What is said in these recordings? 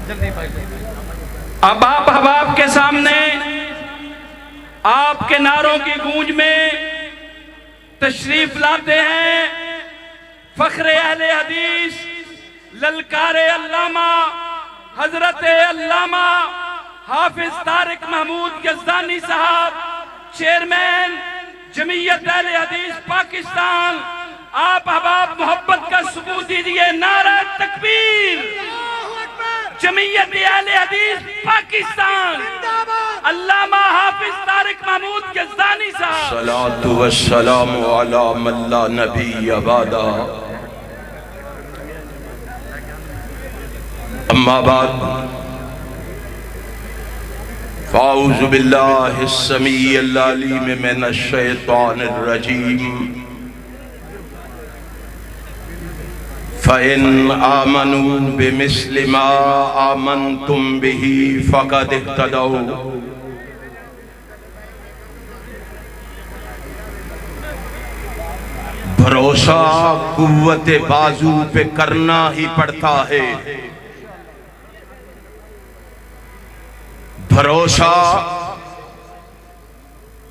اب آپ احباب کے سامنے آپ کے نعروں کی گونج میں تشریف لاتے ہیں فخر اہل حدیث للکار علامہ حضرت علامہ حافظ طارق محمود یزدانی صاحب، چیئرمین جمعیت اہل حدیث پاکستان۔ آپ احباب محبت کا ثبوت دیجئے، نعرہ تکبیر! جمعیت اہل حدیث پاکستان، علامہ حافظ طارق محمود یزدانی صاحب۔ الصلاة والسلام علی من لا نبی بعدہ، اما بعد فاعوذ باللہ السمیع العلیم من الشیطان الرجیم۔ فَإِنْ آمَنُوا بِمِثْلِ مَا آمَنْتُمْ بِهِ فَقَدِ اهْتَدَوْا۔ بھروسہ قوت بازو پہ کرنا ہی پڑتا ہے، بھروسہ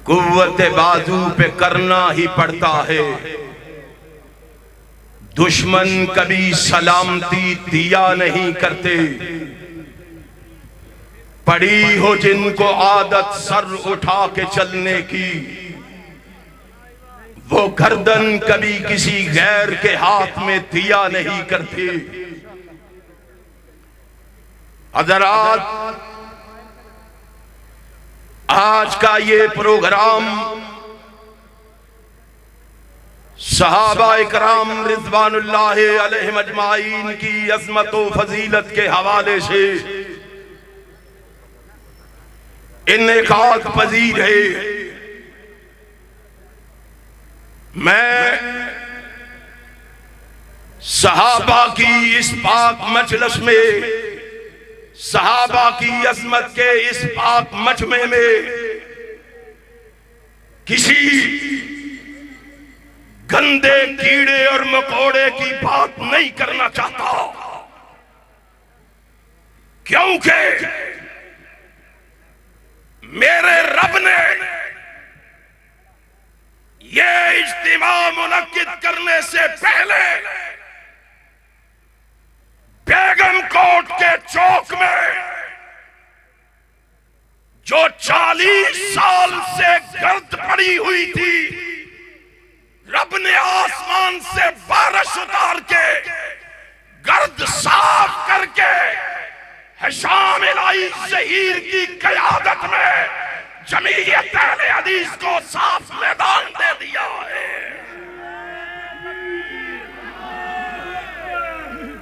قوت بازو پہ کرنا ہی پڑتا ہے۔ دشمن کبھی سلامتی دیا نہیں کرتے، پڑی ہو جن کو عادت سر اٹھا کے چلنے کی، وہ گردن کبھی کسی غیر کے ہاتھ میں دیا نہیں کرتے۔ حضرات، آج کا یہ پروگرام صحابہ اکرام رضوان اللہ علیہم اجمعین کی عظمت و فضیلت کے حوالے سے انعقاد پذیر ہے۔ میں صحابہ کی اس پاک مجلس میں، صحابہ کی عظمت کے اس پاک مجمع میں کسی گندے کیڑے اور مکوڑے کی بات نہیں کرنا چاہتا، کیونکہ میرے رب نے یہ اجتماع منعقد کرنے سے پہلے بیگم کوٹ کے چوک میں جو 40 سال سے گرد پڑی ہوئی تھی، رب نے آسمان سے بارش اتار کے گرد صاف کر کے ہشام الہی ظہیر کی قیادت میں جمعیت اہل حدیث کو صاف میدان دے دیا ہے۔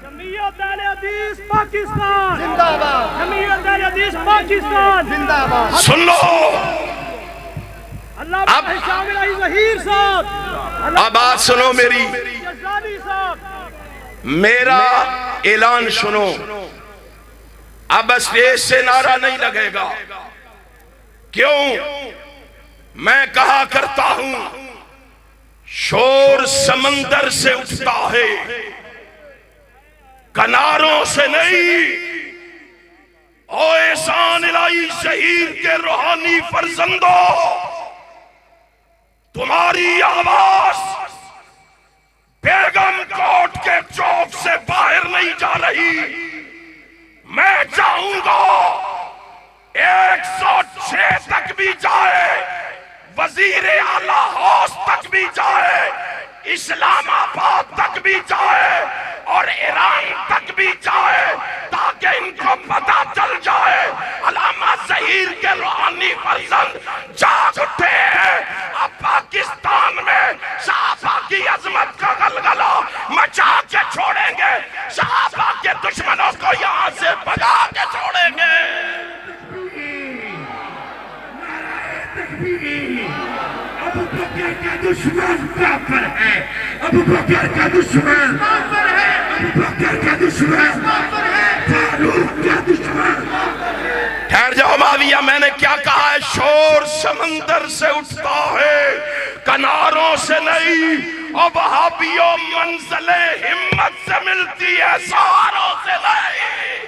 جمعیت اہل حدیث پاکستان زندہ باد، جمعیت اہل حدیث پاکستان زندہ باد۔ سن لو، اب ہشام الہی ظہیر صاحب، اب بات سنو میری، یزدانی صاحب، میرا اعلان سنو۔ اب اسٹیج سے نعرہ نہیں لگے گا، کیوں؟ میں کہا کرتا ہوں شور سمندر سے اٹھتا ہے، کناروں سے نہیں۔ او احسان الہی ظہیر کے روحانی فرزندوں، تمہاری آواز بیگم کوٹ کے چوک سے باہر نہیں جا رہی۔ میں چاہوں گا 106 تک بھی جائے، وزیر اعلیٰ ہاؤس تک بھی جائے، اسلام آباد تک بھی جائے اور ایران تک بھی جائے، تاکہ ان کو پتہ چل جائے علامہ ظہیر کے روحانی فرزند جاگ اٹھے ہیں۔ اب پاکستان میں صحابہ کی عظمت کا غلغلہ مچا کے چھوڑیں گے، صحابہ کے دشمنوں کو یہاں سے بھگا کے چھوڑیں گے۔ ابو بکر کا دشمن کافر ہے، ابو بکر کا دشمن کافر ہے، ابو بکر کا دشمن کافر ہے، فاروق کا دشمن کافر ہے۔ ٹھہر جاؤ معاویہ، میں نے کیا کہا ہے؟ شور سمندر سے اٹھتا ہے، کناروں سے نہیں۔ اور وہابیوں منزل ہمت سے ملتی ہے، سہاروں سے نہیں۔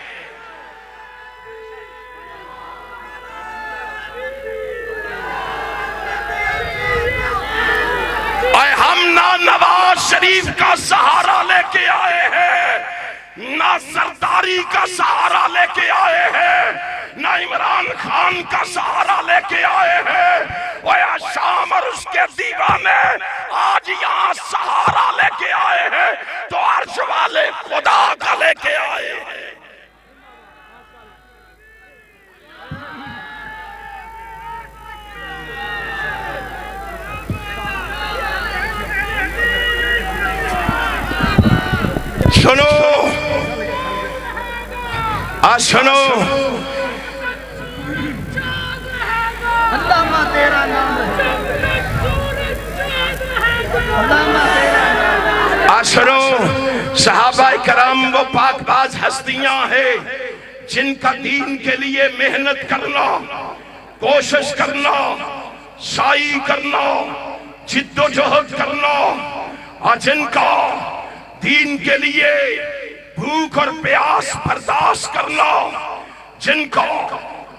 کا سہارا لے کے آئے ہیں، نہ زرداری کا سہارا لے کے آئے ہیں، نہ عمران خان کا سہارا لے کے آئے ہیں۔ ویا شام اور اس کے دیوانے آج یہاں سہارا لے کے آئے ہیں تو عرش والے خدا کا لے کے آئے ہیں۔ سنو سنو، علامہ تیرا نام ہے، علامہ تیرا نام ہے۔ سنو، صحابہ کرام وہ پاک باز ہستیاں ہیں جن کا دین کے لیے محنت کرنا، کوشش کرنا، سعی کرنا، جد و جہد کرنا، اور جن کا دین کے لیے بھوک اور پیاس برداشت کرنا، جن کو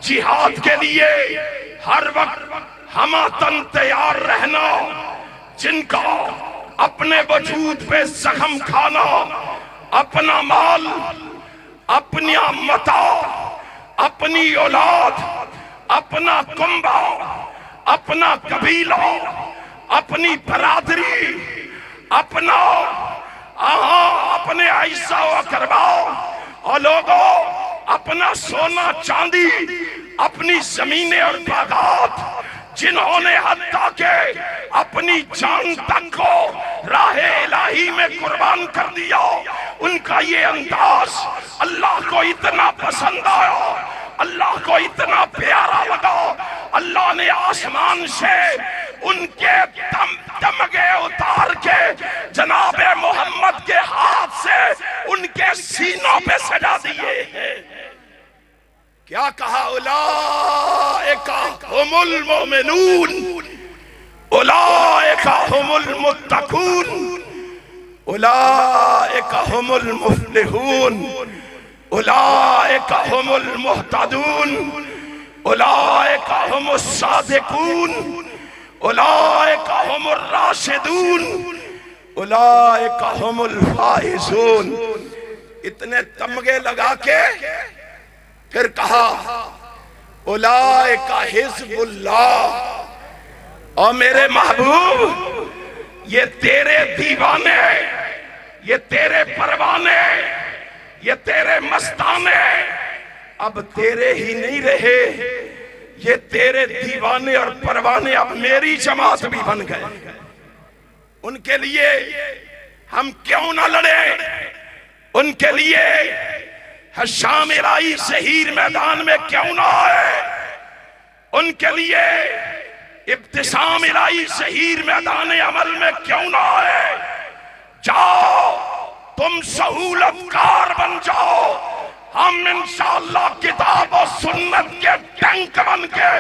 جہاد کے لیے ہر وقت ہماتن تیار رہنا، جن کا اپنے وجود پہ زخم کھانا، اپنا مال، اپنی متاع، اپنی اولاد، اپنا کنبہ، اپنا قبیلہ، اپنی برادری، اپنا اپنے عیسیٰ و اقربا اور لوگوں، اپنا سونا چاندی، اپنی زمینیں اور باغات، جنہوں نے حتیٰ کہ اپنی جان تک کو راہ الہی میں قربان کر دیا، ان کا یہ انداز اللہ کو اتنا پسند آیا، اللہ کو اتنا پیارا لگا، اللہ نے آسمان سے ان کے تمغے اتار کے جناب محمد کے ہاتھ سے ان کے سینوں پہ سجا دیے ہیں۔ کیا کہا؟ اولئک هم المؤمنون، اولئک هم المتقون، اولئک هم المفلحون، اولئک هم المهتدون، اولئک هم الصادقون، اولئک هم الراشدون، اولئک هم الفائزون۔ اتنے تمغے لگا کے پھر کہا اولئک حزب اللہ، اور میرے محبوب یہ تیرے دیوانے، یہ تیرے پروانے، یہ تیرے مستانے اب تیرے ہی نہیں رہے، یہ تیرے دیوانے اور پروانے اب میری جماعت بھی بن گئے۔ ان کے لیے ہم کیوں نہ لڑیں؟ ان کے لیے حشام الہی زہیر میدان میں کیوں نہ آئے؟ ان کے لیے ابتسام الہی زہیر میدان عمل میں کیوں نہ آئے؟ جاؤ تم سہولت کار بن جاؤ، ہم انشاءاللہ کتاب و سنت کے ٹینک بن کے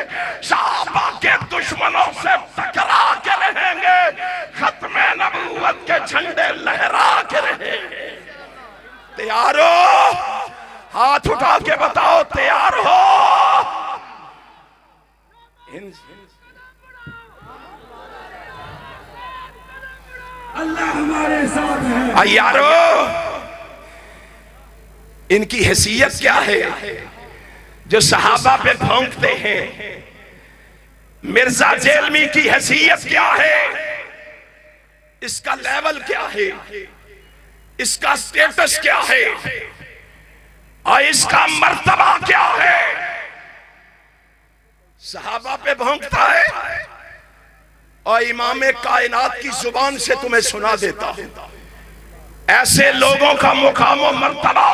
صحابہ کے دشمنوں سے ٹکرا کے رہیں گے، ختم نبوت کے جھنڈے لہرا کے رہیں گے۔ تیار ہو؟ ہاتھ اٹھا کے بتاؤ تیار ہو؟ اللہ ہمارے ساتھ ہے۔ یارو ان کی حیثیت کیا ہے جو صحابہ پہ بھونکتے ہیں؟ مرزا جیلمی کی حیثیت کیا ہے؟ اس کا لیول کیا ہے؟ اس کا سٹیٹس کیا ہے؟ اور اس کا مرتبہ کیا ہے؟ صحابہ پہ بھونکتا ہے اور امام کائنات کی زبان سے تمہیں سنا دیتا ہوں۔ ایسے لوگوں کا مقام و مرتبہ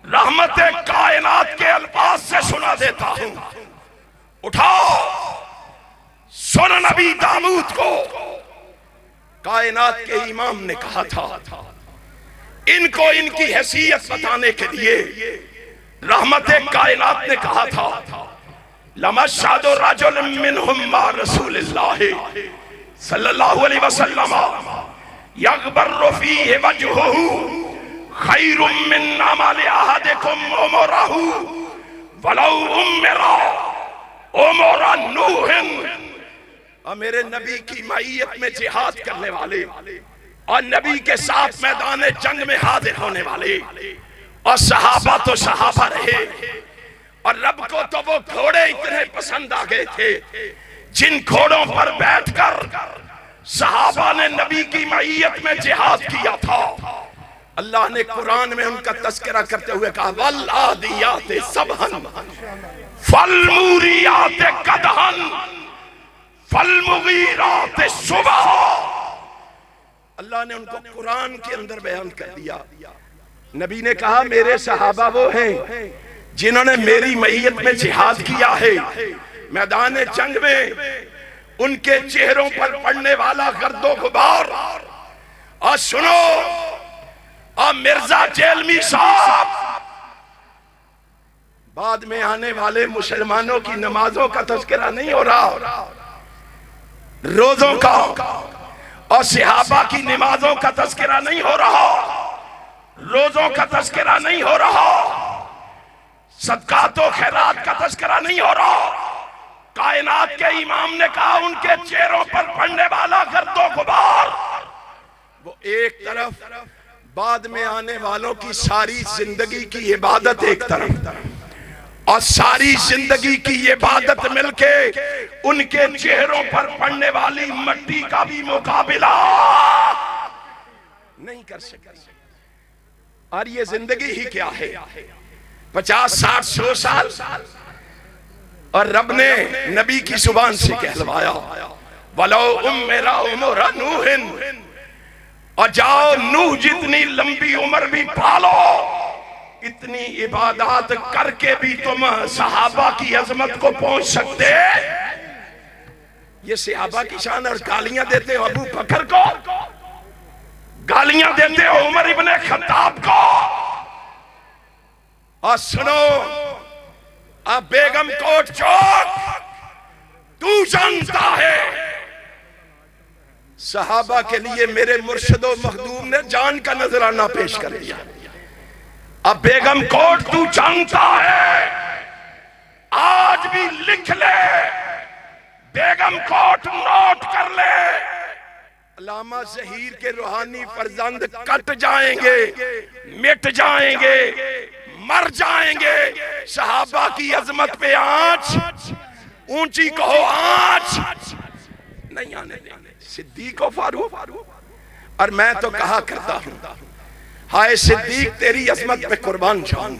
رحمت کائنات کے الفاظ سے سنا دیتا ہوں۔ اٹھاؤ سن نبی داؤد کو کائنات کے امام نے کہا تھا، ان کو ان کی حیثیت بتانے کے لیے رحمت کائنات نے کہا تھا، لَمَشْهَدُ رَجُلٌ مِّنْهُمْ مَعَ رَسُولِ اللَّهِ صلی اللہ علیہ وسلم يَغْبَرُّ فِيهِ وَجْهُهُ خَيْرٌ مِّنْ عَمَلِ أَحَدِكُمْ عُمُرَهُ وَلَوْ أُمِّرَ عُمُرَ نُوحٍ۔ اور میرے نبی کی معیت میں جہاد کرنے والے اور نبی کے ساتھ میدان جنگ میں حاضر ہونے والے، اور صحابہ تو صحابہ رہے، اور رب کو تو وہ گھوڑے اتنے پسند آ گئے تھے جن گھوڑوں پر بیٹھ کر صحابہ نے نبی کی معیت میں جہاد کیا تھا۔ اللہ نے قرآن میں ان کا تذکرہ کرتے ہوئے کہا وَالْعَادِيَاتِ صَبْحًا فَالْمُورِيَاتِ قَدْحًا فَالْمُغِيرَاتِ صُبْحًا۔ اللہ نے ان کو قرآن کے اندر بیان کر دیا۔ نبی نے کہا میرے صحابہ وہ ہیں جنہوں نے میری معیت میں جہاد کیا ہے، میدان جنگ میں ان کے چہروں پر پڑنے والا گرد و غبار۔ اور سنو، اور مرزا جیلمی صاحب، بعد میں آنے والے مسلمانوں کی نمازوں کا تذکرہ نہیں ہو رہا، روزوں کا اور صحابہ کی نمازوں کا تذکرہ نہیں ہو رہا، روزوں کا تذکرہ نہیں ہو رہا، صدقات و خیرات کا تذکرہ نہیں ہو رہا۔ کائنات کے امام نے کہا ان کے چہروں پر پڑنے والا گرد و غبار، وہ ایک طرف، بعد میں آنے والوں کی ساری زندگی کی عبادت ایک طرف، اور ساری زندگی کی عبادت مل کے ان کے چہروں پر پڑنے والی مٹی کا بھی مقابلہ نہیں کر سکتے۔ اور یہ زندگی ہی کیا ہے، 50 60 100 سال، اور رب نے نبی کی زبان سے کہلوایا وَلَوْ أُمِّرَ عُمُرَ نُوحٍ، اور جاؤ نوح جتنی لمبی عمر بھی پالو، اتنی عبادات کر کے بھی تم صحابہ کی عظمت کو پہنچ سکتے۔ یہ صحابہ کی شان، اور گالیاں دیتے ہو ابو بکر کو، گالیاں دیتے ہو عمر ابن خطاب کو۔ اور سنو، اب بیگم کوٹ چوک تو جانتا ہے صحابہ کے لیے میرے مرشد و مخدوم نے جان کا نذرانہ پیش کر دیا۔ اب بیگم کوٹ تو جانتا ہے، آج بھی لکھ لے، بیگم کوٹ نوٹ کر لے، علامہ ظہیر کے روحانی فرزند کٹ جائیں گے، مٹ جائیں گے، مر جائیں گے، صحابہ کی عظمت پہ آنچ، اونچی کہو آنچ نہیں آنے دیں گے۔ صدیق و فاروق، اور میں تو کہا کرتا ہوں ہائے صدیق تیری عظمت پہ قربان جاؤں،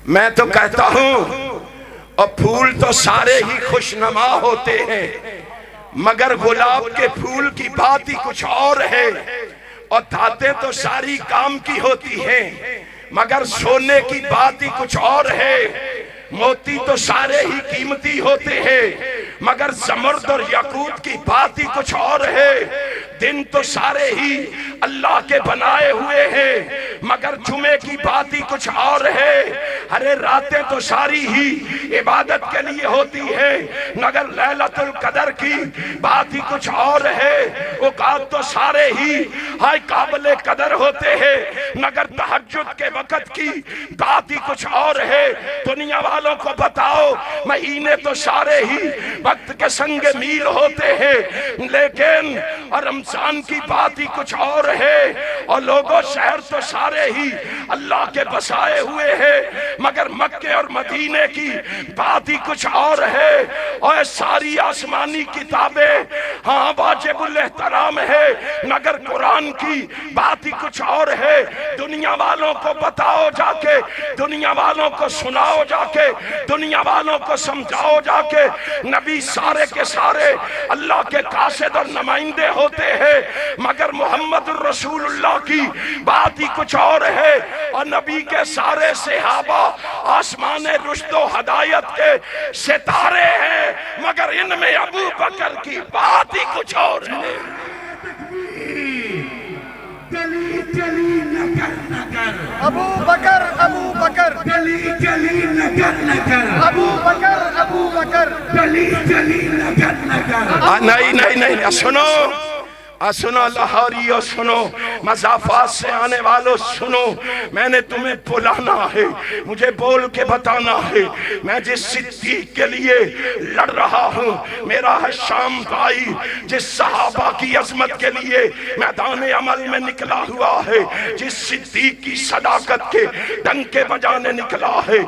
میں تو کہتا ہوں اور پھول تو سارے ہی خوش نما ہوتے ہیں، مگر گلاب کے پھول کی بات ہی کچھ اور ہے، اور دھاتیں تو ساری کام کی ہوتی ہیں، مگر سونے کی بات ہی کچھ اور ہے، موتی تو سارے ہی قیمتی ہوتے ہیں، مگر زمرد اور یاقوت کی بات ہی کچھ اور ہے، دن تو سارے ہی اللہ کے بنائے ہوئے ہیں، مگر جمعے کی بات ہی کچھ اور ہے، ارے راتیں تو ساری ہی عبادت کے لیے ہوتی ہیں، مگر لیلۃ القدر کی بات ہی کچھ اور ہے، اوقات تو سارے ہی ہائے قابل قدر ہوتے ہیں، مگر تہجد کے وقت کی بات ہی کچھ اور ہے۔ دنیا والوں کو بتاؤ مہینے تو سارے ہی وقت کے سنگ میل ہوتے ہیں، لیکن اور رمضان کی بات ہی کچھ اور ہے، اور لوگوں شہر تو سارے ہی اللہ کے بسائے ہوئے ہیں، مگر مکے اور مدینے کی بات ہی کچھ اور ہے، اور ساری آسمانی کتابیں ہاں واجب الاحترام ہے، مگر قرآن کی بات ہی کچھ اور ہے۔ دنیا والوں کو بتاؤ جا کے، دنیا والوں کو سناؤ جا کے، دنیا والوں کو سمجھاؤ جا کے، نبی سارے کے سارے اللہ کے قاصد اور نمائندے ہوتے ہیں، مگر محمد الرسول اللہ کی بات ہی کچھ اور ہے، اور نبی کے سارے صحابہ آسمان رشد و ہدایت کے ستارے ہیں، مگر ان میں ابو بکر کی بات ہی کچھ اور ہے۔ گلی گلی نگر نگر ابو بکر ابو بکر گلی گلی نگر نگر ابو بکر گلی گلی نگر نگر نہیں نہیں نہیں، سنو، سنو لاہوریو سنو، مضافات سے آنے والوں سنو، میں نے تمہیں بلانا ہے، مجھے بول کے بتانا ہے، میں جس صدیق کے لیے لڑ رہا ہوں، میرا حشام بھائی جس صحابہ کی عظمت کے لیے میدان عمل میں نکلا ہوا ہے، جس صدیق کی صداقت کے ڈنکے بجانے نکلا ہے،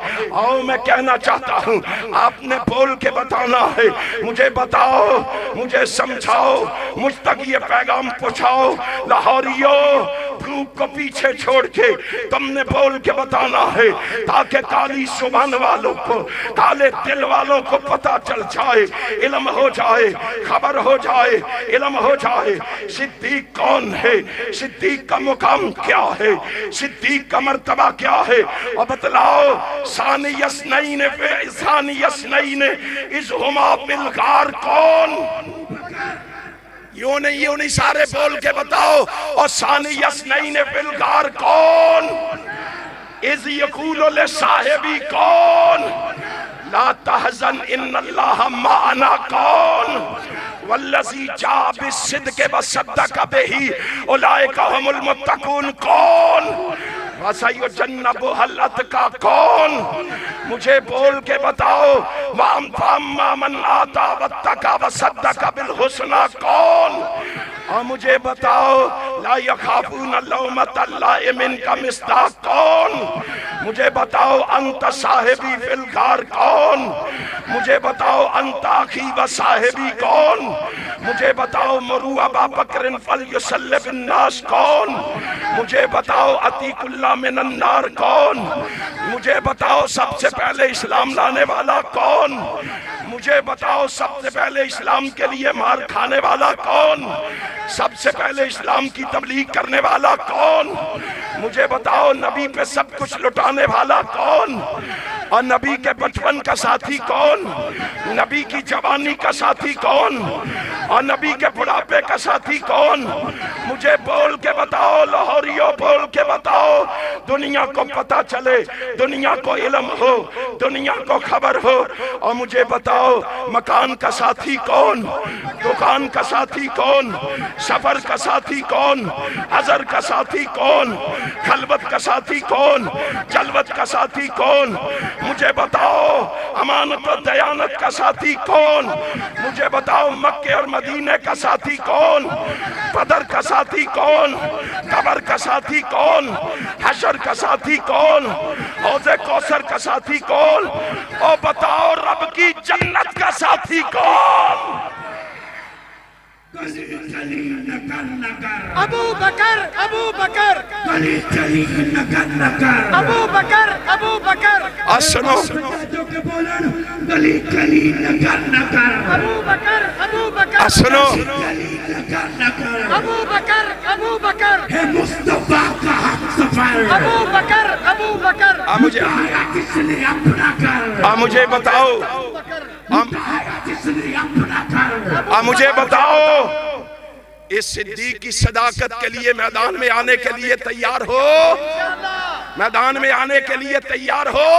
آؤ میں کہنا چاہتا ہوں، آپ نے بول کے بتانا ہے، مجھے بتاؤ، مجھے سمجھاؤ، مجھ تک یہ پیغام پہنچاؤ، لاہوریو بھوک کو پیچھے چھوڑ کے تم نے بول کے بتانا ہے، تاکہ کالی زبان والوں کو، کالے دل والوں کو پتہ چل جائے، علم ہو جائے، خبر ہو جائے، علم ہو جائے، صدیق کون ہے، صدیق کا مقام کیا ہے، صدیق کا مرتبہ کیا ہے، اور بتلاؤ ثانی اثنین اذ ہما بالغار کون؟ یوں نہیں سارے بول کے بتاؤ، اور ثانی اثنین بالغار کون؟ اذ یقول لصاحبی کون؟ لا تحزن ان اللہ معنا کون؟ والذی جاء بالصدق وصدق بہ اولئک هم المتقون کون؟ وَسَيُجَنَّبُهَا الْأَتْقَى کون؟ مجھے بول کے بتاؤ، وَأَمَّا مَنْ آتَىٰ وَاتَّقَىٰ وَصَدَّقَ بِالْحُسْنَىٰ کون؟ اور مجھے بتاؤ، لا يخافون لومۃ لائم کا مصداق کون؟ مجھے بتاؤ، انت صاحبی فی الغار کون؟ مجھے بتاؤ، انت اخی و صاحبی کون؟ مجھے بتاؤ، مرو ابا بکر فلیصلی بالناس کون؟ مجھے بتاؤ، عتیق اللہ من النار کون؟ مجھے بتاؤ، سب سے پہلے اسلام لانے والا کون؟ مجھے بتاؤ، سب سے پہلے اسلام کے لیے مار کھانے والا کون؟ سب سے پہلے اسلام کی تبلیغ کرنے والا کون؟ مجھے بتاؤ، نبی پہ سب کچھ لٹانے والا کون؟ اور نبی کے بچپن کا ساتھی کون؟ نبی کی جوانی کا ساتھی کون؟ اور نبی کے بڑھاپے کا ساتھی کون؟ مجھے بول کے بتاؤ، لاہوریو بول کے بتاؤ، دنیا کو پتہ چلے، دنیا کو علم ہو، دنیا کو خبر ہو، اور مجھے بتاؤ، مکان کا ساتھی کون؟ دکان کا ساتھی کون؟ سفر کا ساتھی کون؟ حضر کا ساتھی کون؟ خلوت کا ساتھی کون؟ جلوت کا ساتھی کون؟ مجھے بتاؤ، امانت و دیانت کا ساتھی کون؟ مجھے بتاؤ، مکہ اور مدینہ کا ساتھی کون؟ بدر کا ساتھی کون؟ قبر کا ساتھی کون؟ حشر کا ساتھی کون؟ حوض کوثر کا ساتھی کون؟ اور بتاؤ، رب کی جنت کا ساتھی کون؟ ابو بکر ابو بکر گلی چلی نگر نگر ابو بکر ابو بکر سنو، گلی چلی نگر نگر ابو بکر ابو بکر سنو، گلی نگر نگر ابو بکر ابو بکر ہے مصطفیٰ کا ہم سفر ابو بکر ابو بکر آیا جس نے اپنا کر مجھے بتاؤ، آیا جس نے اپنا کر مجھے بتاؤ، اس صدیق کی صداقت کے لیے میدان میں آنے کے لیے تیار ہو؟ میدان میں آنے کے لیے تیار ہو؟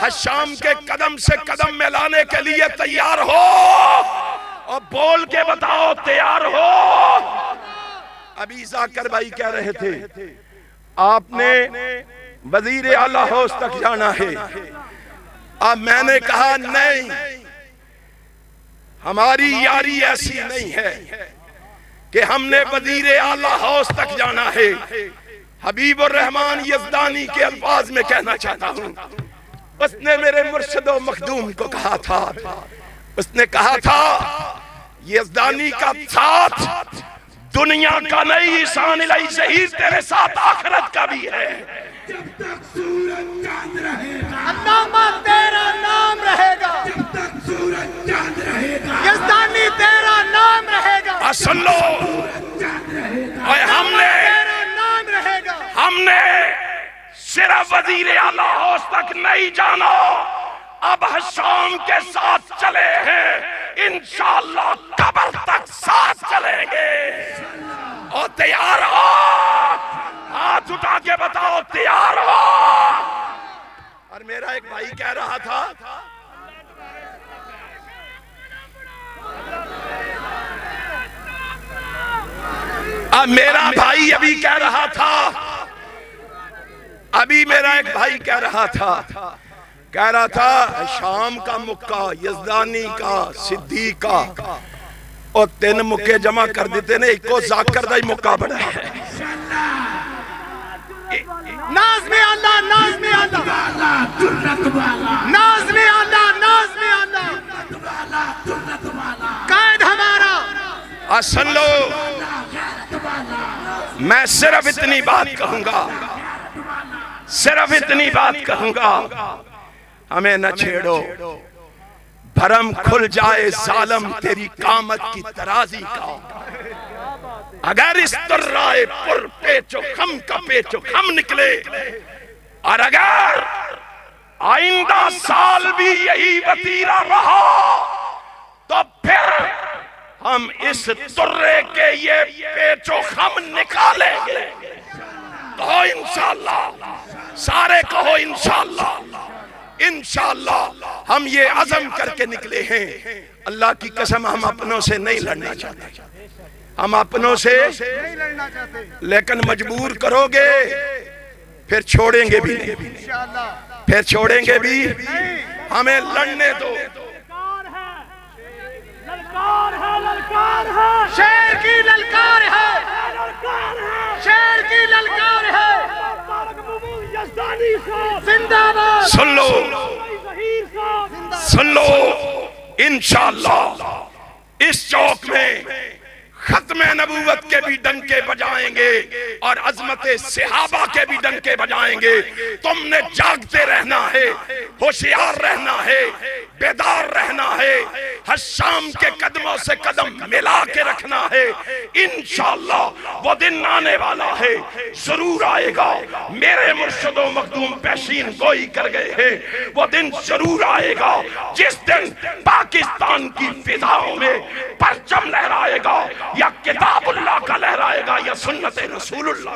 حشام کے قدم سے قدم میں لانے کے لیے تیار ہو؟ اور بول کے بتاؤ، تیار ہو؟ ابھی ذاکر بھائی کہہ رہے تھے، آپ نے وزیر اعلیٰ ہاؤس تک جانا ہے۔ اب میں نے کہا نہیں، ہماری یاری ایسی نہیں ہے کہ ہم نے وزیر اعلیٰ ہاؤس تک جانا ہے۔ حبیب الرحمن یزدانی کے الفاظ میں کہنا چاہتا ہوں، اس نے میرے مرشد و مخدوم کو کہا تھا، اس نے کہا تھا، یزدانی کا ساتھ دنیا کا نہیں، عیسان علیہ شہید تیرے ساتھ آخرت کا بھی ہے۔ جب تک سورج چاند رہے گا، علامہ تیرا نام رہے گا، جب تک سورج چاند رہے گا، یزدانی تیرا نام رہے گا، سن لو، چاند رہے گا، اور تیرا نام رہے گا۔ ہم نے صرف وزیر اعلیٰ ہاؤس تک نہیں جانا، اب حشام کے ساتھ چلے ہیں، انشاءاللہ قبر تک ساتھ چلیں گے۔ اور تیار ہو؟ ہاتھ اٹھا کے بتاؤ، تیار ہو؟ اور میرا ایک بھائی کہہ رہا تھا، اب میرا بھائی ابھی کہہ رہا تھا، ابھی میرا ایک بھائی کہہ رہا تھا شام کا مکہ، یزدانی کا، صدیق کا، اور 3 مکے جمع کر دیتے نے، ایک کو ذاکر دا ہی مکہ بڑا ہے۔ نازم اللہ، نازم اللہ، نازم اللہ، نازم اللہ، قائد ہمارا۔ سن لو، میں صرف اتنی بات کہوں گا، صرف اتنی بات کہوں گا، ہمیں نہ چھیڑو، بھرم کھل جائے ظالم تیری قامت کی ترازی کا، اگر اس طرائے پر پیچو خم کا پیچو خم نکلے، اور اگر آئندہ سال بھی یہی وتیرہ رہا تو پھر ہم اس طرے کے یہ پیچو خم نکالیں گے۔ کہو انشاءاللہ، سارے کہو انشاءاللہ، انشاءاللہ ہم یہ عزم کر کے نکلے ہیں۔ اللہ کی قسم ہم اپنوں سے نہیں لڑنا چاہتے، ہم اپنوں سے نہیں لڑنا چاہتے، لیکن مجبور کرو گے پھر چھوڑیں گے بھی نہیں، انشاءاللہ پھر چھوڑیں گے بھی، ہمیں لڑنے دو۔ للکار ہے، للکار ہے، شیر کی للکار ہے، شیر کی للکار ہے، زندہ باد، سن لو، سن لو، انشاءاللہ اس چوک میں ختم نبوت کے بھی ڈنکے بجائیں گے اور عظمت صحابہ کے بھی ڈنکے بجائیں گے۔ تم نے جاگتے رہنا ہے، ہوشیار رہنا ہے، بیدار رہنا ہے، حشام کے قدموں سے قدم ملا کے رکھنا ہے۔ انشاءاللہ وہ دن آنے والا ہے، ضرور آئے گا۔ میرے مرشد و مخدوم پیشین گوئی کر گئے ہیں، وہ دن ضرور آئے گا جس دن پاکستان کی فضاؤں میں پرچم لہرائے گا، یا کتاب اللہ کا لہرائے گا، یا سنت رسول اللہ۔